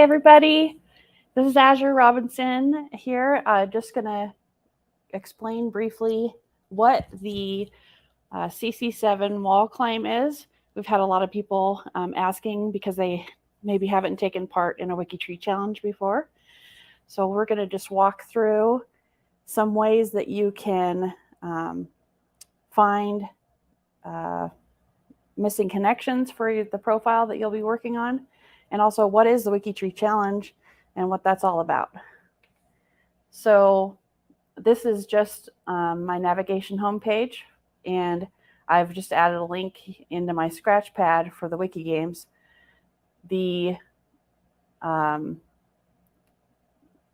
everybody. This is Azure Robinson here. Just going to explain briefly what the CC7 Wall Climb is. We've had a lot of people asking because they maybe haven't taken part in a WikiTree challenge before. So we're going to just walk through some ways that you can find missing connections for the profile that you'll be working on, and also what is the WikiTree challenge and what that's all about. So this is just my navigation homepage, and I've just added a link into my scratch pad for the WikiGames. The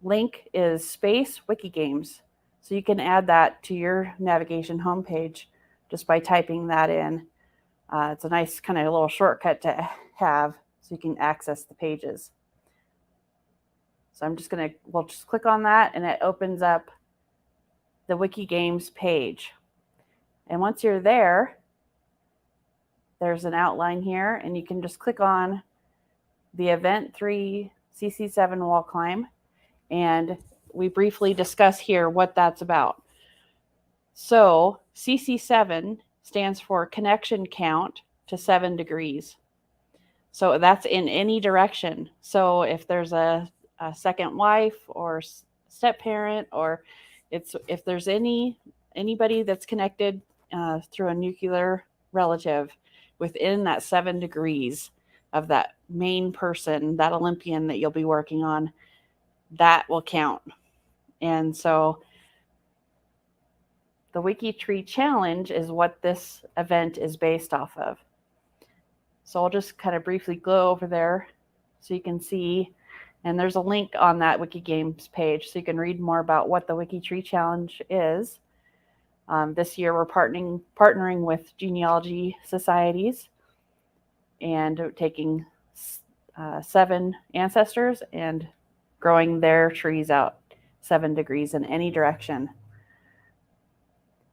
link is space WikiGames, so you can add that to your navigation homepage just by typing that in. It's a nice kind of little shortcut to have so you can access the pages. So we'll just click on that, and it opens up the WikiGames page. And once you're there, there's an outline here, and you can just click on the Event 3 CC7 Wall Climb, and we briefly discuss here what that's about. So CC7 stands for connection count to 7 degrees. So that's in any direction. So if there's a second wife or step parent, or if there's anybody that's connected through a nuclear relative within that 7 degrees of that main person, that Olympian that you'll be working on, that will count. And so the WikiTree challenge is what this event is based off of. So I'll just kind of briefly go over there so you can see, and there's a link on that WikiGames page so you can read more about what the WikiTree challenge is. This year we're partnering with genealogy societies and taking 7 ancestors and growing their trees out 7 degrees in any direction.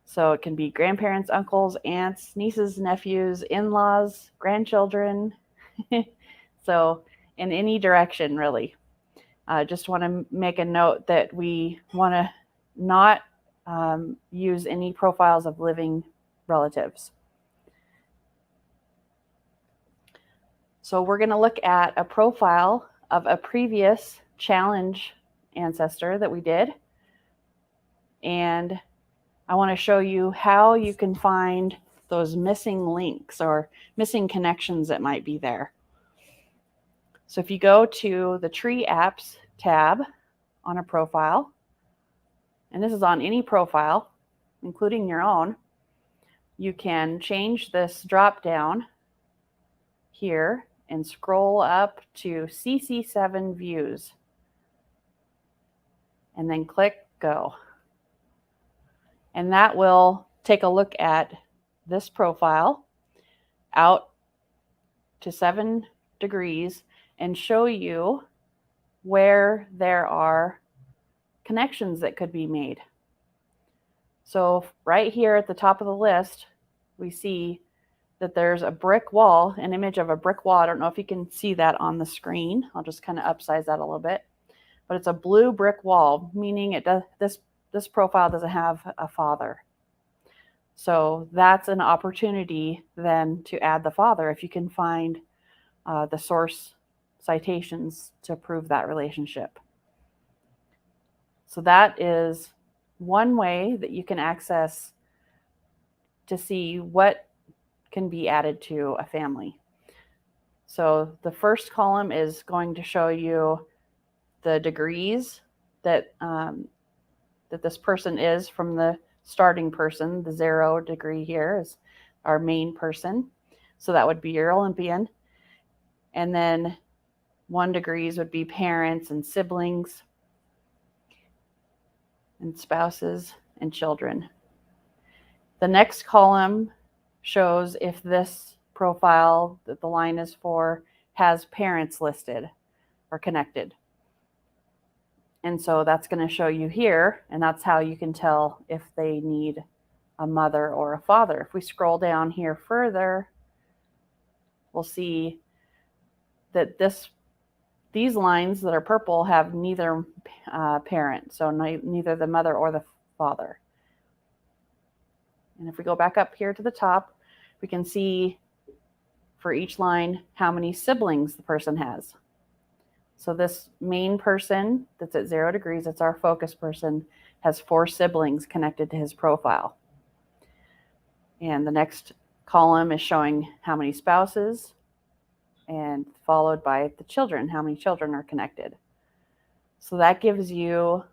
So it can be grandparents, uncles, aunts, nieces, nephews, in-laws, grandchildren. So in any direction, really. Just want to make a note that we want to not use any profiles of living relatives. So we're going to look at a profile of a previous challenge ancestor that we did. And I want to show you how you can find those missing links or missing connections that might be there. So if you go to the Tree Apps tab on a profile, and this is on any profile, including your own, you can change this drop down here and scroll up to CC7 Views, and then click Go. And that will take a look at this profile out to 7 degrees and show you where there are connections that could be made. So right here at the top of the list, we see that there's a brick wall, an image of a brick wall. I don't know if you can see that on the screen. I'll just kind of upsize that a little bit. But it's a blue brick wall, meaning this profile doesn't have a father. So that's an opportunity then to add the father if you can find the source citations to prove that relationship. So that is one way that you can access to see what can be added to a family. So the first column is going to show you the degrees that that this person is from the starting person. The 0 degree here is our main person. So that would be your Olympian. And then 1 degrees would be parents and siblings and spouses and children. The next column shows if this profile that the line is for has parents listed or connected. And so that's going to show you here, and that's how you can tell if they need a mother or a father. If we scroll down here further, we'll see that this these lines that are purple have neither parent, so neither the mother or the father. And if we go back up here to the top, we can see for each line how many siblings the person has. So this main person that's at 0 degrees, that's our focus person, has 4 siblings connected to his profile. And the next column is showing how many spouses, and followed by the children, how many children are connected. So that gives you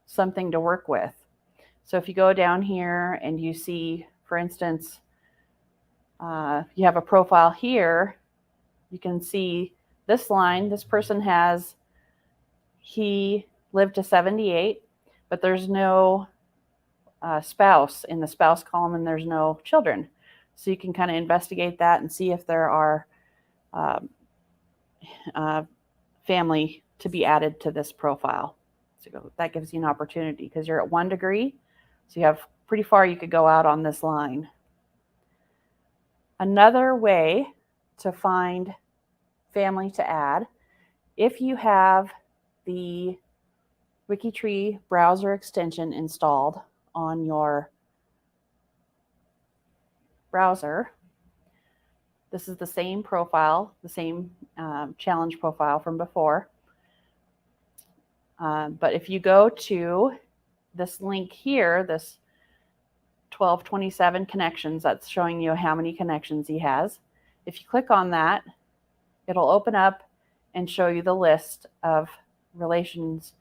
something to work with. So if you go down here and you see, for instance, you have a profile here, you can see this line, this person he lived to 78, but there's no spouse in the spouse column, and there's no children. So you can kind of investigate that and see if there are family to be added to this profile. So that gives you an opportunity because you're at 1 degree. So you have pretty far you could go out on this line. Another way to find family to add, if you have the WikiTree browser extension installed on your browser, this is the same profile, the same challenge profile from before. But if you go to this link here, this 1227 connections, that's showing you how many connections he has. If you click on that, it'll open up and show you the list of relations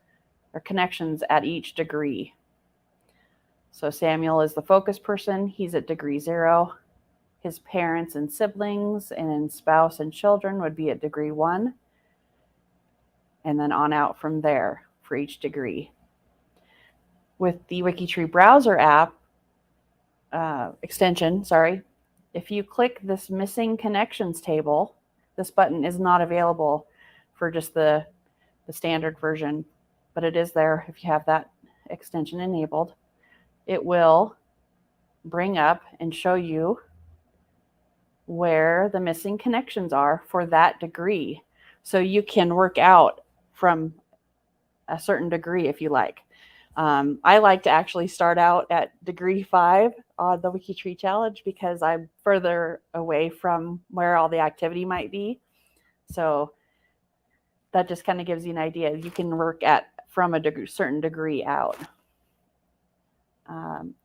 or connections at each degree. So Samuel is the focus person. He's at degree 0. His parents and siblings and spouse and children would be at degree 1. And then on out from there for each degree. With the WikiTree browser app extension, if you click this missing connections table, this button is not available for just the standard version, but it is there if you have that extension enabled. It will bring up and show you where the missing connections are for that degree. So you can work out from a certain degree if you like. I like to actually start out at degree 5 on the WikiTree challenge because I'm further away from where all the activity might be. So that just kind of gives you an idea. You can work at from a certain degree out.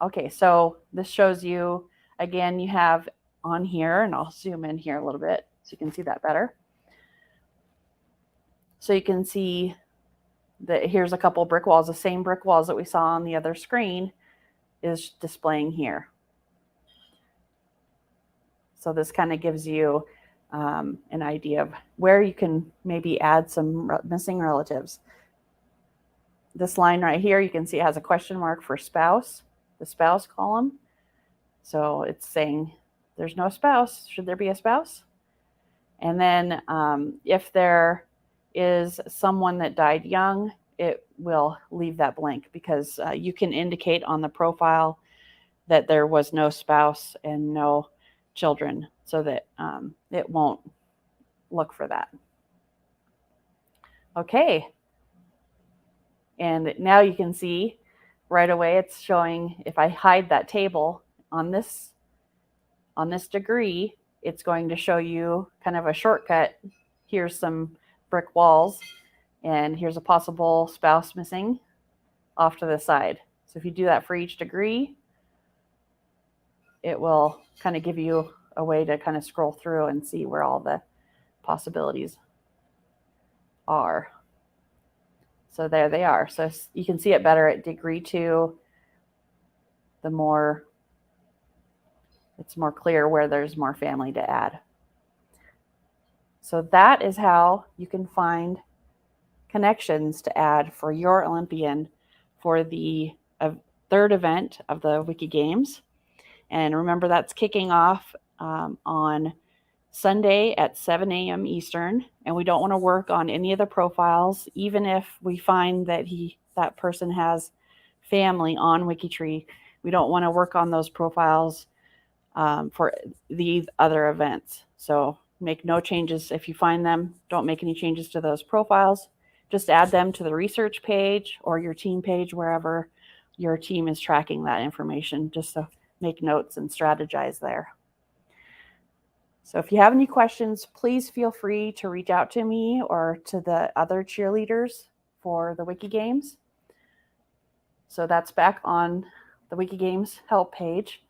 Okay, so this shows you, again, you have on here, and I'll zoom in here a little bit so you can see that better. So you can see that here's a couple brick walls. The same brick walls that we saw on the other screen is displaying here. So this kind of gives you an idea of where you can maybe add some missing relatives. This line right here, you can see it has a question mark for spouse, the spouse column. So it's saying there's no spouse. Should there be a spouse? And then if there is someone that died young, it will leave that blank because you can indicate on the profile that there was no spouse and no children so that it won't look for that. Okay. And now you can see right away it's showing, if I hide that table on this degree, it's going to show you kind of a shortcut. Here's some brick walls, and here's a possible spouse missing off to the side. So if you do that for each degree, it will kind of give you a way to kind of scroll through and see where all the possibilities are. So there they are. So you can see it better at degree 2. It's more clear where there's more family to add. So that is how you can find connections to add for your Olympian for the third event of the WikiGames. And remember, that's kicking off on Sunday at 7 a.m. Eastern. And we don't want to work on any of the profiles, even if we find that that person has family on WikiTree. We don't want to work on those profiles for the other events. So make no changes. If you find them, don't make any changes to those profiles. Just add them to the research page or your team page, wherever your team is tracking that information, just to make notes and strategize there. So if you have any questions, please feel free to reach out to me or to the other cheerleaders for the WikiGames. So that's back on the WikiGames help page.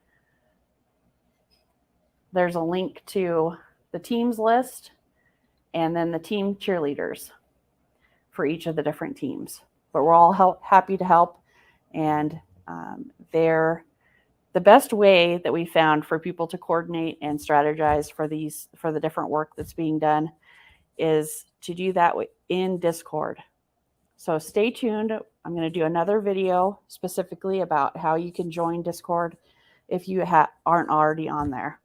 There's a link to the teams list and then the team cheerleaders for each of the different teams. But we're all happy to help. And they're the best way that we found for people to coordinate and strategize for the different work that's being done is to do that in Discord. So stay tuned. I'm going to do another video specifically about how you can join Discord if you aren't already on there.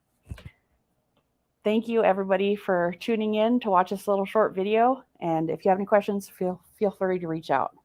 Thank you, everybody, for tuning in to watch this little short video. And if you have any questions, feel free to reach out.